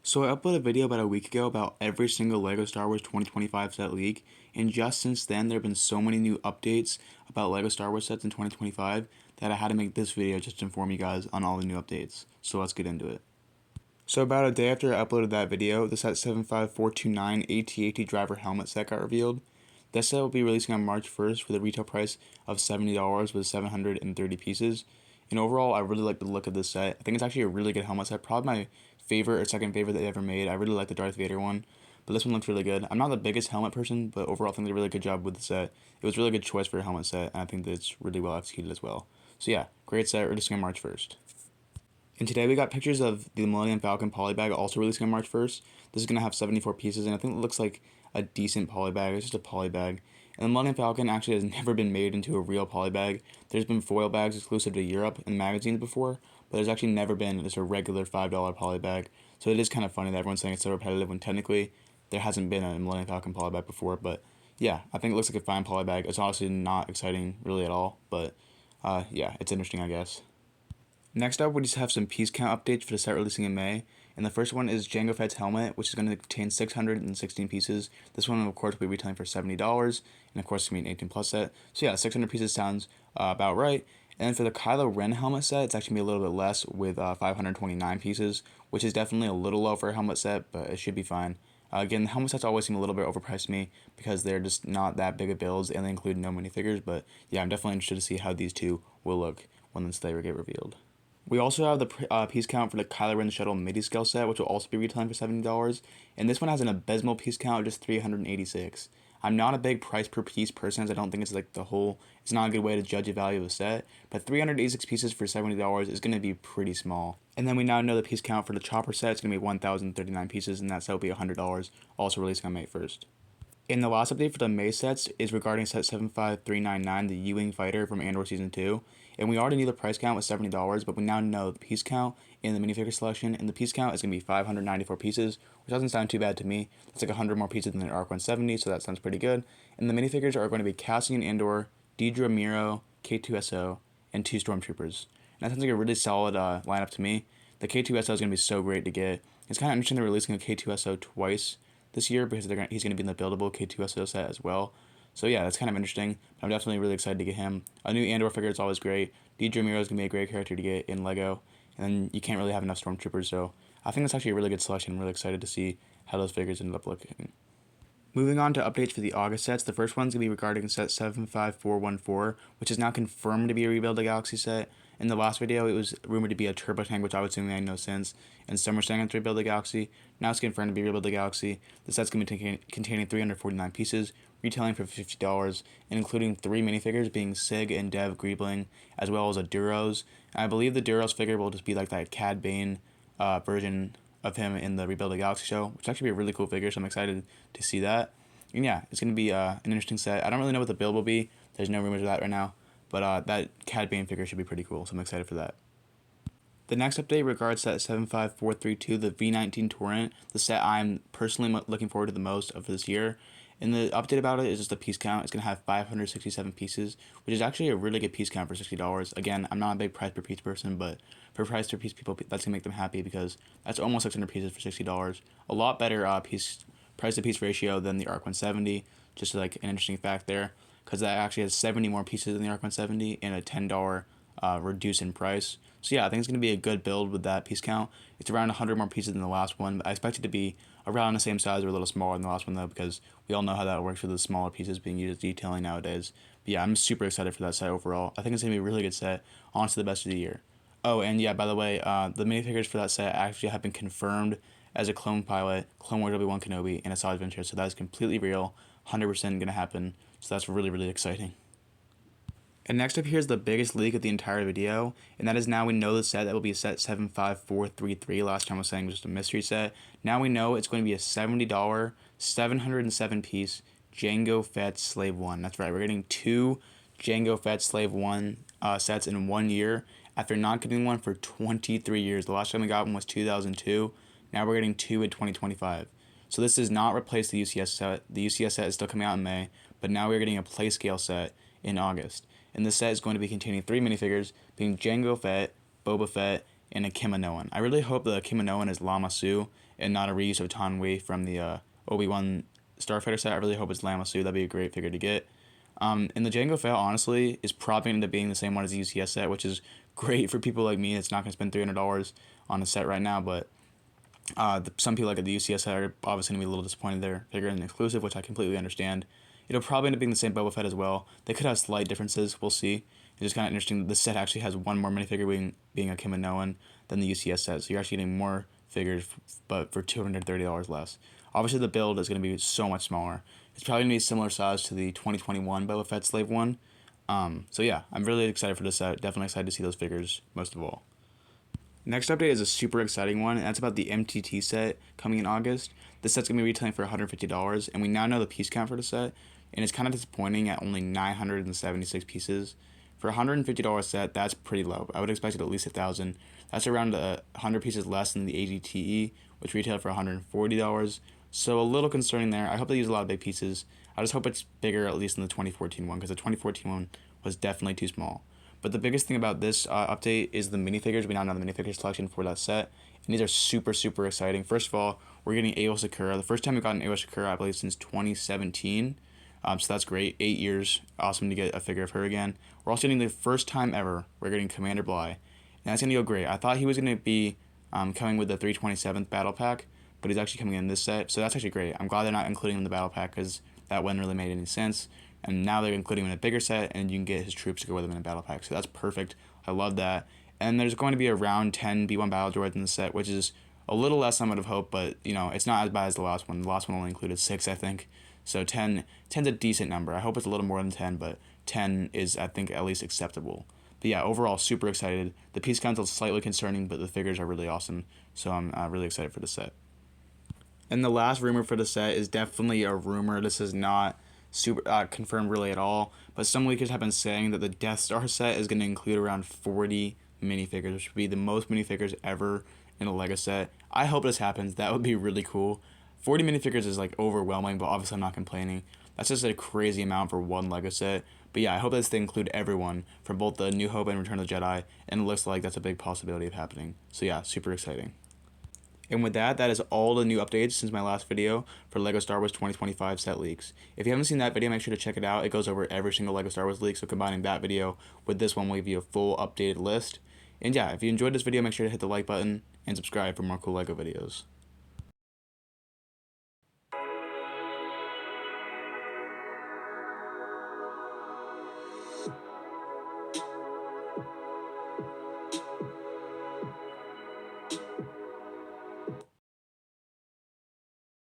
So I uploaded a video about a week ago about every single LEGO Star Wars 2025 set leak, and just since then there have been so many new updates about LEGO Star Wars sets in 2025 that I had to make this video just to inform you guys on all the new updates. So let's get into it. So about a day after I uploaded that video, the set 75429 AT-AT driver helmet set got revealed. This set will be releasing on March 1st with a retail price of $70 with 730 pieces. And overall, I really like the look of this set. I think it's actually a really good helmet set, probably my favorite or second favorite they ever made. I really like the Darth Vader one, but this one looks really good. I'm not the biggest helmet person, but overall I think they did a really good job with the set. It was a really good choice for a helmet set, and I think that it's really well executed as well. So yeah, great set, releasing on March 1st. And today we got pictures of the Millennium Falcon polybag also releasing on March 1st. This is going to have 74 pieces, and I think it looks like a decent polybag. It's just a polybag. And the Millennium Falcon actually has never been made into a real polybag. There's been foil bags exclusive to Europe and magazines before, but there's actually never been just a regular $5 polybag. So it is kind of funny that everyone's saying it's so repetitive when technically there hasn't been a Millennium Falcon polybag before. But yeah, I think it looks like a fine polybag. It's honestly not exciting really at all, but yeah, it's interesting, I guess. Next up, we just have some piece count updates for the set releasing in May. And the first one is Jango Fett's helmet, which is going to contain 616 pieces. This one, of course, will be retailing for $70, and of course, it's going to be an 18 plus set. So yeah, 600 pieces sounds about right. And then for the Kylo Ren helmet set, it's actually going to be a little bit less with 529 pieces, which is definitely a little low for a helmet set, but it should be fine. Again, the helmet sets always seem a little bit overpriced to me because they're just not that big of builds, and they include no minifigures. But yeah, I'm definitely interested to see how these two will look when they get revealed. We also have the piece count for the Kylo Ren Shuttle midi scale set, which will also be retailing for $70. And this one has an abysmal piece count of just 386. I'm not a big price per piece person, as I don't think it's like it's not a good way to judge the value of a set. But 386 pieces for $70 is going to be pretty small. And then we now know the piece count for the Chopper set. It's going to be 1,039 pieces, and that set will be $100, also releasing on May 1st. And the last update for the May sets is regarding set 75399, the U-Wing fighter from Andor Season 2. And we already knew the price count was $70, but we now know the piece count in the minifigure selection, and the piece count is going to be 594 pieces, which doesn't sound too bad to me. That's like 100 more pieces than the ARC 170, so that sounds pretty good. And the minifigures are going to be Cassian Andor, Dedra Miro, K2SO, and 2 Stormtroopers. And that sounds like a really solid lineup to me. The K2SO is going to be so great to get. It's kind of interesting they're releasing a K2SO twice this year because he's going to be in the buildable K2SO set as well. So yeah, that's kind of interesting. I'm definitely really excited to get him. A new Andor figure is always great. Dedra Miro is going to be a great character to get in LEGO. And you can't really have enough Stormtroopers, so I think that's actually a really good selection. I'm really excited to see how those figures end up looking. Moving on to updates for the August sets, the first one's going to be regarding set 75414, which is now confirmed to be a Rebuild the Galaxy set. In the last video, it was rumored to be a turbo tank, which I would assume made no sense, and some were saying it's Rebuild the Galaxy. Now it's confirmed to be Rebuild the Galaxy. The set's going to be containing 349 pieces, retailing for $50, and including 3 minifigures, being Sig and Dev Griebling, as well as a Duros. And I believe the Duros figure will just be like that Cad Bane version of him in the Rebuild the Galaxy show, which actually be a really cool figure, so I'm excited to see that. And yeah, it's going to be an interesting set. I don't really know what the build will be. There's no rumors of that right now. But that Cad Bane figure should be pretty cool, so I'm excited for that. The next update regards set 75432, the V19 Torrent, the set I'm personally looking forward to the most of this year. And the update about it is just the piece count. It's going to have 567 pieces, which is actually a really good piece count for $60. Again, I'm not a big price per piece person, but for price per piece people, that's going to make them happy because that's almost 600 pieces for $60. A lot better price to piece ratio than the ARC 170, just like an interesting fact there, because that actually has 70 more pieces than the ARC 170 and a $10 reduce in price. So yeah, I think it's going to be a good build with that piece count. It's around 100 more pieces than the last one, but I expect it to be around the same size or a little smaller than the last one though, because we all know how that works with the smaller pieces being used as detailing nowadays. But yeah, I'm super excited for that set overall. I think it's going to be a really good set, honestly the best of the year. Oh, and yeah, by the way, the minifigures for that set actually have been confirmed as a clone pilot, Clone Wars Obi-Wan Kenobi, and a Saw Adventure, so that is completely real, 100% going to happen, so that's really, really exciting. And next up here is the biggest leak of the entire video, and that is now we know the set that will be set 75433. Last time I was saying it was just a mystery set. Now we know it's going to be a $70, 707 piece Jango Fett Slave 1. That's right, we're getting 2 Jango Fett Slave 1 sets in 1 year after not getting one for 23 years. The last time we got one was 2002. Now we're getting 2 in 2025. So this does not replace the UCS set. The UCS set is still coming out in May, but now we're getting a play scale set in August. And this set is going to be containing 3 minifigures, being Jango Fett, Boba Fett, and a Kimanoan. I really hope the Kimanoan is Lama Su and not a reuse of Tanwei from the Obi-Wan Starfighter set. I really hope it's Lama Su. That'd be a great figure to get. And the Jango Fett, honestly, is probably going to end up being the same one as the UCS set, which is great for people like me that's not going to spend $300 on a set right now. But some people like the UCS set are obviously going to be a little disappointed they're figuring an exclusive, which I completely understand. It'll probably end up being the same Boba Fett as well. They could have slight differences. We'll see. It's just kind of interesting that the set actually has one more minifigure being a Kimanoan than the UCS set. So you're actually getting more figures, but for $230 less. Obviously, the build is going to be so much smaller. It's probably going to be similar size to the 2021 Boba Fett Slave one. So yeah, I'm really excited for this set. Definitely excited to see those figures, most of all. Next update is a super exciting one, and that's about the MTT set coming in August. This set's going to be retailing for $150, and we now know the piece count for the set, and it's kind of disappointing at only 976 pieces. For a $150 set, that's pretty low. I would expect it at least 1,000. That's around 100 pieces less than the AGTE, which retailed for $140. So a little concerning there. I hope they use a lot of big pieces. I just hope it's bigger, at least than the 2014 one, because the 2014 one was definitely too small. But the biggest thing about this update is the minifigures. We now know the minifigures selection for that set, and these are super, super exciting. First of all, we're getting Ayo Sakura. The first time we got an Ayo Sakura, I believe, since 2017. So that's great. 8 years. Awesome to get a figure of her again. We're also getting the first time ever we're getting Commander Bly, and that's going to go great. I thought he was going to be coming with the 327th battle pack, but he's actually coming in this set, so that's actually great. I'm glad they're not including him in the battle pack because that wouldn't really made any sense. And now they're including him in a bigger set, and you can get his troops to go with him in a battle pack, so that's perfect. I love that. And there's going to be around 10 B1 battle droids in the set, which is a little less than I would have hoped, but you know, it's not as bad as the last one. The last one only included 6, I think. So 10's a decent number. I hope it's a little more than 10, but 10 is, I think, at least acceptable. But yeah, overall, super excited. The piece count is slightly concerning, but the figures are really awesome, so I'm really excited for the set. And the last rumor for the set is definitely a rumor. This is not super confirmed really at all, but some leakers have been saying that the Death Star set is going to include around 40 minifigures, which would be the most minifigures ever in a LEGO set. I hope this happens. That would be really cool. 40 minifigures is like overwhelming, but obviously I'm not complaining. That's just a crazy amount for one LEGO set. But yeah, I hope that they include everyone from both the New Hope and Return of the Jedi, and it looks like that's a big possibility of happening. So yeah, super exciting. And with that, that is all the new updates since my last video for LEGO Star Wars 2025 set leaks. If you haven't seen that video, make sure to check it out. It goes over every single LEGO Star Wars leak, so combining that video with this one will give you a full updated list. And yeah, if you enjoyed this video, make sure to hit the like button and subscribe for more cool LEGO videos.